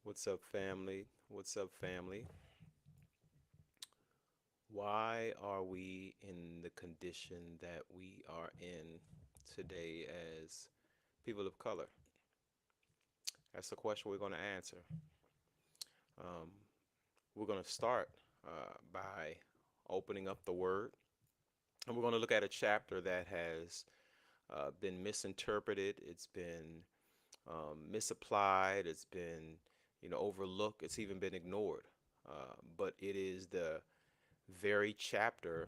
What's up, family? What's up, family? Why are we in the condition that we are in today as people of color? That's the question we're going to answer. Um, we're going to start by opening up the Word, and we're going to look at a chapter that has been misinterpreted. It's been misapplied. It's been, overlooked. It's even been ignored. But it is the very chapter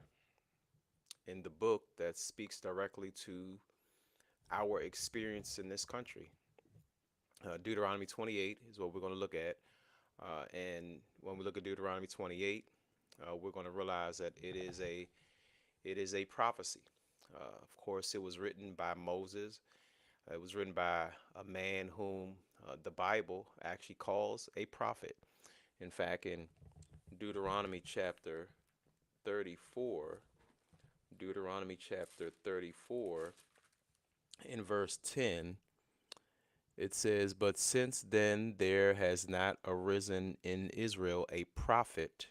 in the book that speaks directly to our experience in this country. Deuteronomy 28 is what we're going to look at. And when we look at Deuteronomy 28, we're going to realize that it is a prophecy. Of course, it was written by Moses. It was written by a man whom the Bible actually calls a prophet. In fact, in Deuteronomy chapter 34, Deuteronomy chapter 34, in verse 10, it says, "But since then there has not arisen in Israel a prophet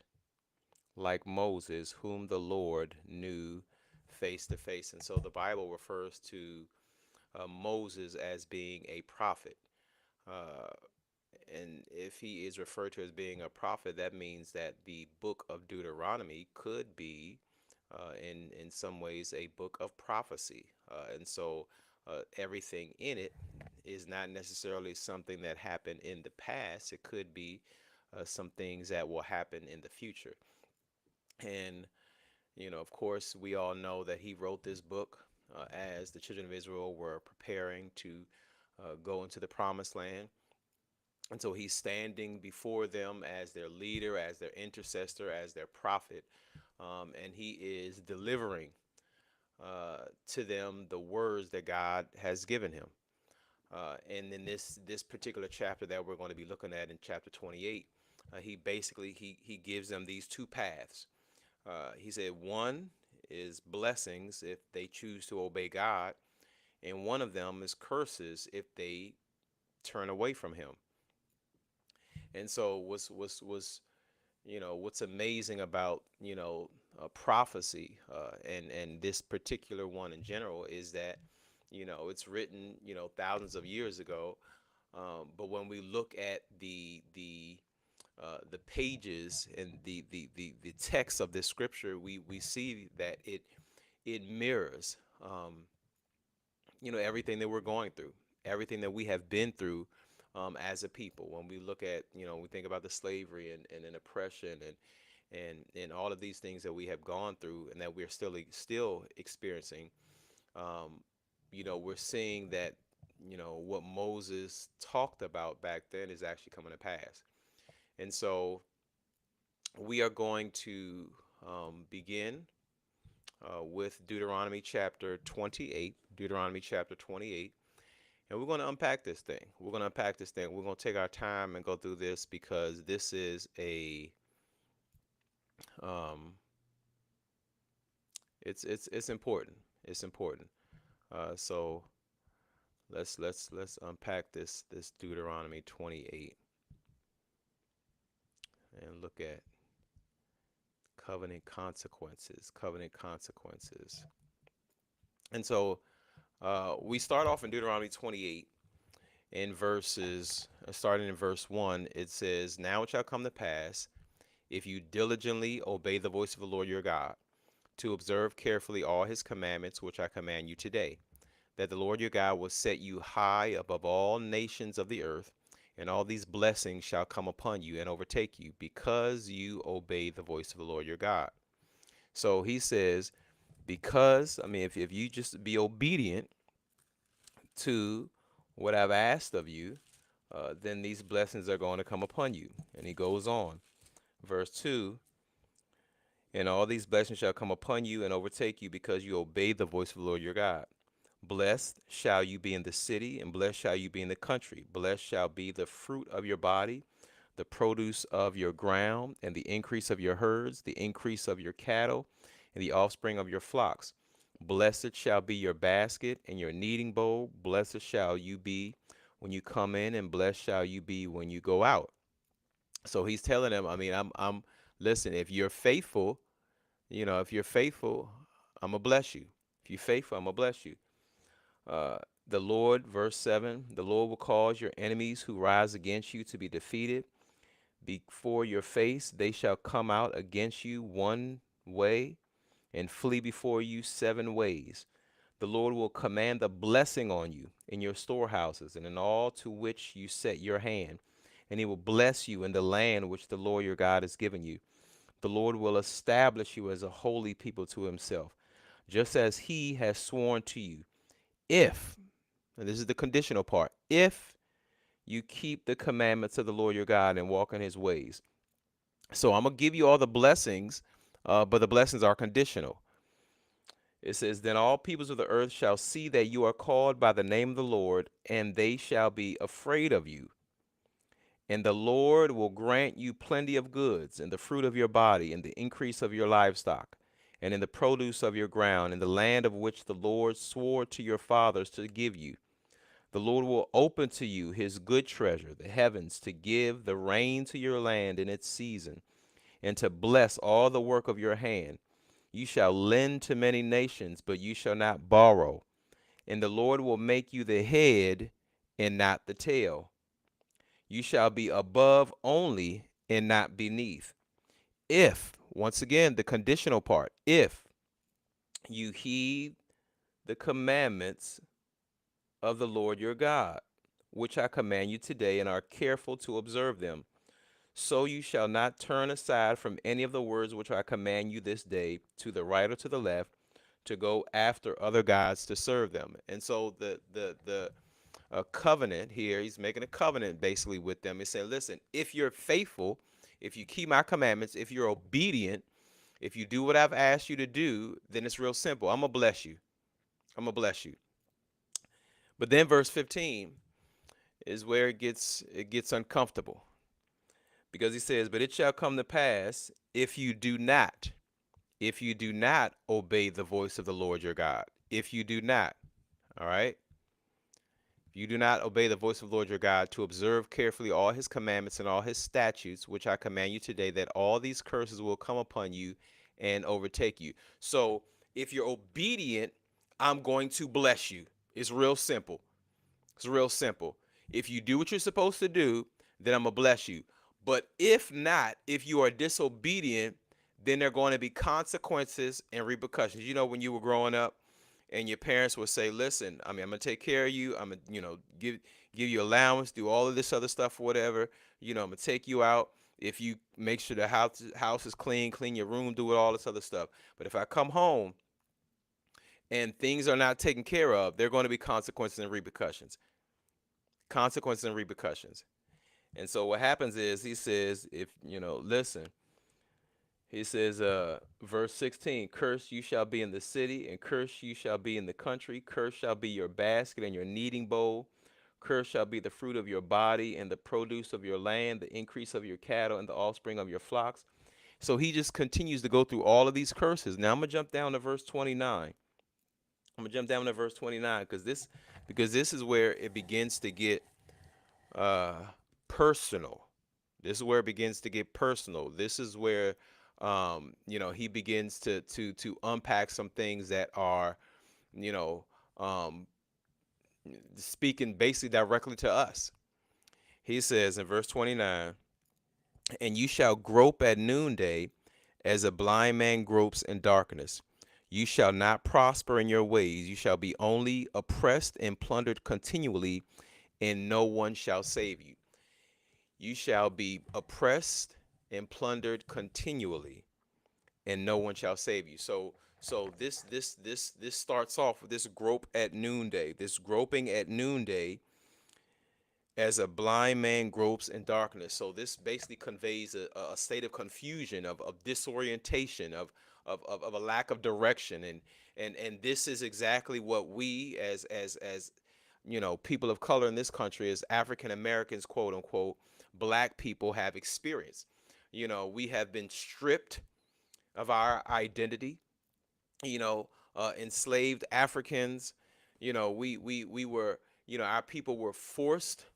like Moses, whom the Lord knew face to face." And so the Bible refers to Moses as being a prophet. Uh, and if he is referred to as being a prophet, that means that the book of Deuteronomy could be, in some ways, a book of prophecy. And so everything in it is not necessarily something that happened in the past. It could be some things that will happen in the future. And, of course, we all know that he wrote this book as the children of Israel were preparing to go into the promised land. And so he's standing before them as their leader, as their intercessor, as their prophet. And he is delivering to them the words that God has given him. And in this particular chapter that we're going to be looking at in chapter 28, he basically he gives them these two paths. He said one is blessings if they choose to obey God, and one of them is curses if they turn away from Him. And so what's amazing about prophecy and this particular one in general is that it's written thousands of years ago, but when we look at the pages and the text of this scripture, we see that it mirrors everything that we're going through, everything that we have been through as a people. When we look at, we think about the slavery and oppression and all of these things that we have gone through and that we're still experiencing. We're seeing that what Moses talked about back then is actually coming to pass. And so we are going to begin with Deuteronomy chapter 28. Deuteronomy chapter 28. And we're going to unpack this thing. We're going to unpack this thing. We're going to take our time and go through this because this is um, it's important. It's important. So let's unpack this Deuteronomy 28 and look at covenant consequences. Covenant consequences. And so we start off in Deuteronomy 28 in starting in verse 1. It says, "Now it shall come to pass, if you diligently obey the voice of the Lord your God, to observe carefully all his commandments which I command you today, that the Lord your God will set you high above all nations of the earth, and all these blessings shall come upon you and overtake you, because you obey the voice of the Lord your God." So he says, because, I mean, if you just be obedient to what I've asked of you, then these blessings are going to come upon you. And he goes on, verse 2, "And all these blessings shall come upon you and overtake you, because you obey the voice of the Lord your God. Blessed shall you be in the city, and blessed shall you be in the country. Blessed shall be the fruit of your body, the produce of your ground, and the increase of your herds, the increase of your cattle, and the offspring of your flocks. Blessed shall be your basket and your kneading bowl. Blessed shall you be when you come in, and blessed shall you be when you go out. So he's telling them, I mean, listen, if you're faithful, if you're faithful, I'm going to bless you. If you're faithful, I'm going to bless you. Uh, the Lord, verse 7, the Lord will cause your enemies who rise against you to be defeated. Before your face, they shall come out against you one way and flee before you 7 ways. The Lord will command a blessing on you in your storehouses and in all to which you set your hand, and he will bless you in the land which the Lord your God has given you. The Lord will establish you as a holy people to himself, just as he has sworn to you. If, and this is the conditional part, if you keep the commandments of the Lord your God and walk in his ways. So I'm going to give you all the blessings, but the blessings are conditional. It says, then all peoples of the earth shall see that you are called by the name of the Lord, and they shall be afraid of you. And the Lord will grant you plenty of goods, and the fruit of your body, and the increase of your livestock, and in the produce of your ground, in the land of which the Lord swore to your fathers to give you. The Lord will open to you his good treasure, the heavens, to give the rain to your land in its season, and to bless all the work of your hand. You shall lend to many nations, but you shall not borrow. And the Lord will make you the head and not the tail. You shall be above only and not beneath. If, once again, the conditional part, if you heed the commandments of the Lord your God, which I command you today, and are careful to observe them, so you shall not turn aside from any of the words which I command you this day, to the right or to the left, to go after other gods to serve them. And so the covenant here, he's making a covenant basically with them. He said, listen, if you're faithful, if you keep my commandments, if you're obedient, if you do what I've asked you to do, then it's real simple. I'm going to bless you. I'm going to bless you. But then verse 15 is where it gets uncomfortable, because he says, but it shall come to pass if you do not obey the voice of the Lord your God. If you do not, all right? If you do not obey the voice of the Lord your God, to observe carefully all his commandments and all his statutes, which I command you today, that all these curses will come upon you and overtake you. So if you're obedient, I'm going to bless you. It's real simple. It's real simple. If you do what you're supposed to do, then I'm going to bless you. But if not, if you are disobedient, then there are going to be consequences and repercussions. You know, when you were growing up and your parents would say, listen, I mean, I'm going to take care of you. I'm going to, give you allowance, do all of this other stuff, or whatever. I'm going to take you out. If you make sure the house is clean your room, do all this other stuff. But if I come home and things are not taken care of, there are going to be consequences and repercussions. Consequences and repercussions. And so what happens is he says, if listen, he says, verse 16, cursed you shall be in the city, and cursed you shall be in the country. Cursed shall be your basket and your kneading bowl. Cursed shall be the fruit of your body and the produce of your land, the increase of your cattle and the offspring of your flocks. So he just continues to go through all of these curses. Now I'm gonna jump down to verse 29. I'm gonna jump down to verse 29 because this is where it begins to get uh, personal. This is where it begins to get personal. This is where he begins to unpack some things that are, you know, um, speaking basically directly to us. He says in verse 29, and you shall grope at noonday as a blind man gropes in darkness. You shall not prosper in your ways. You shall be only oppressed and plundered continually, and no one shall save you. You shall be oppressed and plundered continually, and no one shall save you. So this starts off with this grope at noonday. This groping at noonday as a blind man gropes in darkness. So this basically conveys a state of confusion, of disorientation, of a lack of direction, and this is exactly what we as people of color in this country, as African Americans, quote unquote, black people, have experienced. We have been stripped of our identity. Enslaved Africans. We were. Our people were forced,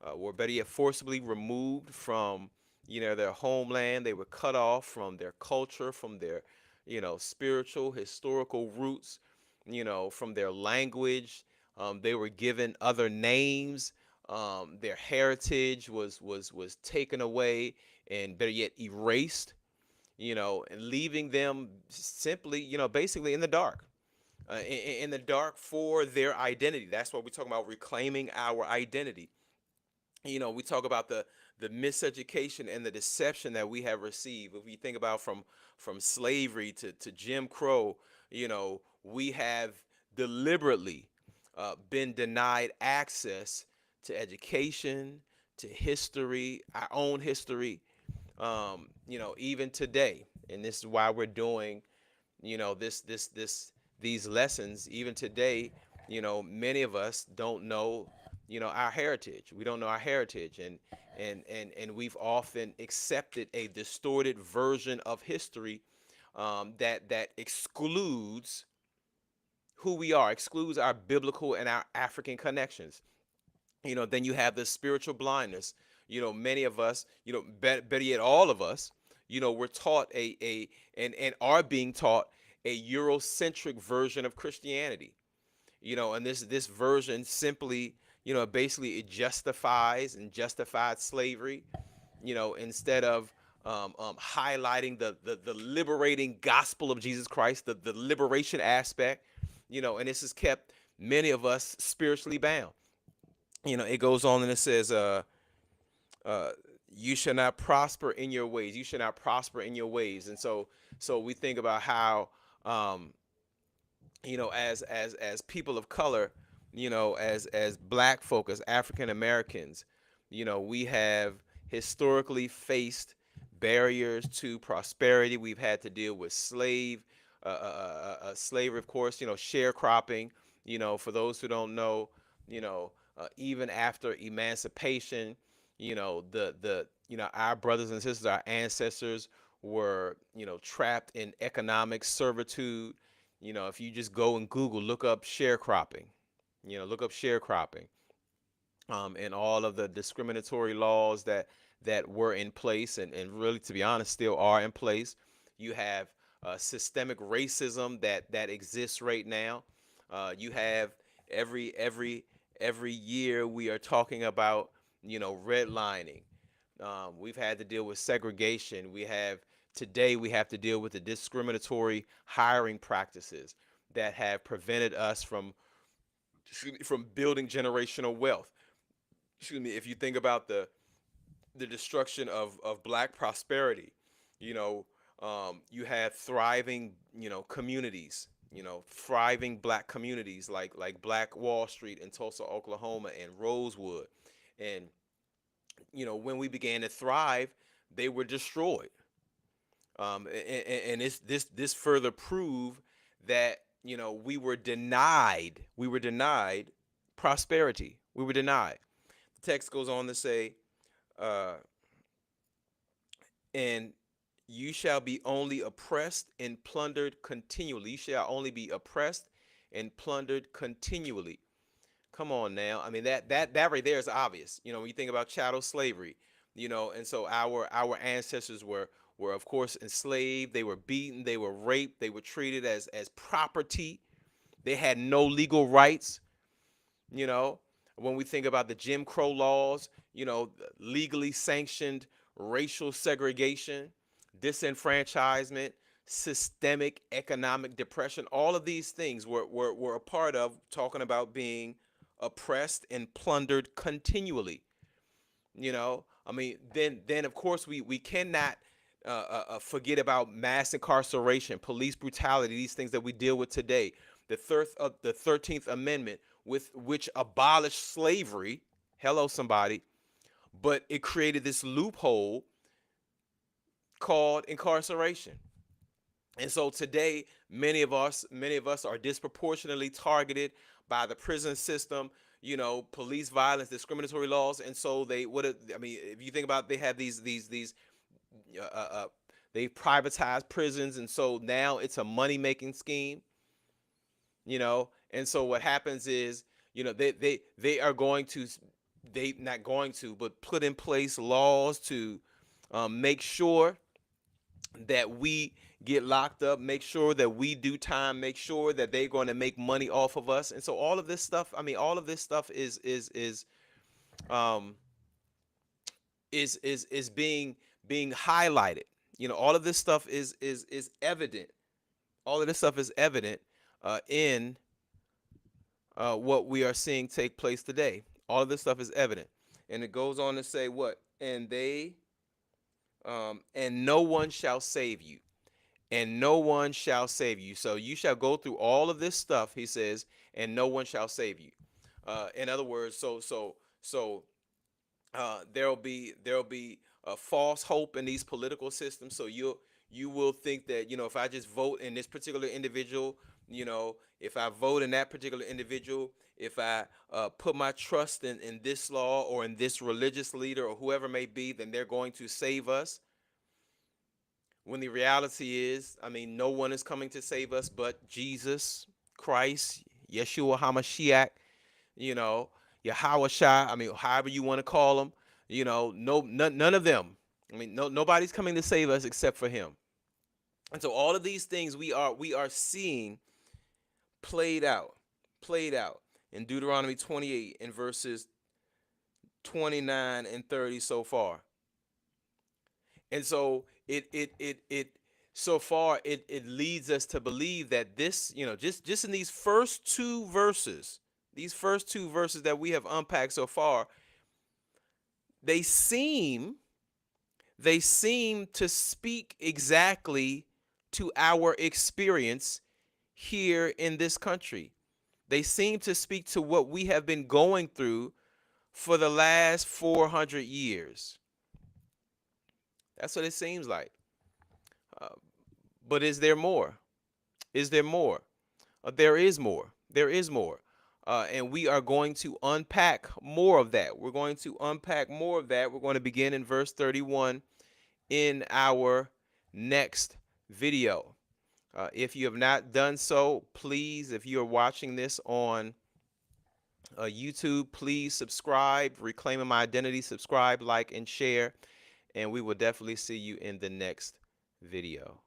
or better yet, forcibly removed from, their homeland. They were cut off from their culture, from their, spiritual, historical roots, from their language. They were given other names. Their heritage was taken away and better yet erased, and leaving them simply, basically in the dark. In the dark for their identity. That's what we're talking about, reclaiming our identity. We talk about the miseducation and the deception that we have received. If you think about from slavery to Jim Crow, we have deliberately been denied access to education, to history, our own history, even today. And this is why we're doing, these lessons even today. Many of us don't know, our heritage. We don't know our heritage, and we've often accepted a distorted version of history, that excludes who we are, excludes our biblical and our African connections. Then you have the spiritual blindness. Many of us, better yet, all of us, we're taught and are being taught a Eurocentric version of Christianity. And this version simply, basically it justifies and justified slavery, instead of highlighting the liberating gospel of Jesus Christ, the liberation aspect, and this has kept many of us spiritually bound. It goes on and it says, uh, you shall not prosper in your ways. You shall not prosper in your ways. And so we think about how, as people of color, as black folk, as African Americans, we have historically faced barriers to prosperity. We've had to deal with slavery, of course, sharecropping. For those who don't know, even after emancipation, our brothers and sisters, our ancestors were, trapped in economic servitude. If you just go and Google, look up sharecropping, and all of the discriminatory laws that were in place, and really, to be honest, still are in place. You have systemic racism that exists right now. You have every year we are talking about, redlining. We've had to deal with segregation. Today we have to deal with the discriminatory hiring practices that have prevented us from building generational wealth. If you think about the destruction of black prosperity, you have thriving, communities, thriving black communities like Black Wall Street in Tulsa, Oklahoma, and Rosewood. And when we began to thrive, they were destroyed. And this further proved that, we were denied prosperity. We were denied. The text goes on to say, uh, and you shall be only oppressed and plundered continually. You shall only be oppressed and plundered continually. Come on now. I mean, that right there is obvious. When you think about chattel slavery, and so our ancestors were of course enslaved. They were beaten. They were raped. They were treated as property. They had no legal rights. You know, when we think about the Jim Crow laws, legally sanctioned racial segregation, disenfranchisement, systemic economic depression, all of these things were a part of talking about being oppressed and plundered continually. I mean, then of course we cannot forget about mass incarceration, police brutality, these things that we deal with today. The 13th Amendment, with which abolished slavery. Hello, somebody. But it created this loophole called incarceration. And so today, many of us are disproportionately targeted by the prison system, police violence, discriminatory laws. And so if you think about it, they have these they privatize prisons, and so now it's a money making scheme. And so what happens is, they are going to, they not going to, but put in place laws to Make sure that we get locked up, make sure that we do time, make sure that they're going to make money off of us. And so all of this stuff, I mean, all of this stuff um is being highlighted. All of this stuff is evident. All of this stuff is evident in what we are seeing take place today. All of this stuff is evident. And it goes on to say what? And no one shall save you. And no one shall save you. So you shall go through all of this stuff, he says, and no one shall save you. In other words, there'll be a false hope in these political systems. So you will think that if I just vote in this particular individual, if I vote in that particular individual, if I put my trust in this law or in this religious leader or whoever may be, then they're going to save us. When the reality is, I mean, no one is coming to save us but Jesus Christ, Yeshua HaMashiach, Yahweh Shai, I mean, however you want to call them, none of them. I mean, nobody's coming to save us except for him. And so all of these things we are seeing played out in Deuteronomy 28 in verses 29 and 30 so far. And so it so far it leads us to believe that this, just in these first two verses that we have unpacked so far, they seem to speak exactly to our experience here in this country. They seem to speak to what we have been going through for the last 400 years. That's what it seems like. But is there more? Is there more? There is more. There is more. And we are going to unpack more of that. We're going to unpack more of that. We're going to begin in verse 31 in our next video. If you have not done so, please, if you are watching this on YouTube, please subscribe, Reclaiming My Identity, subscribe, like, and share. And we will definitely see you in the next video.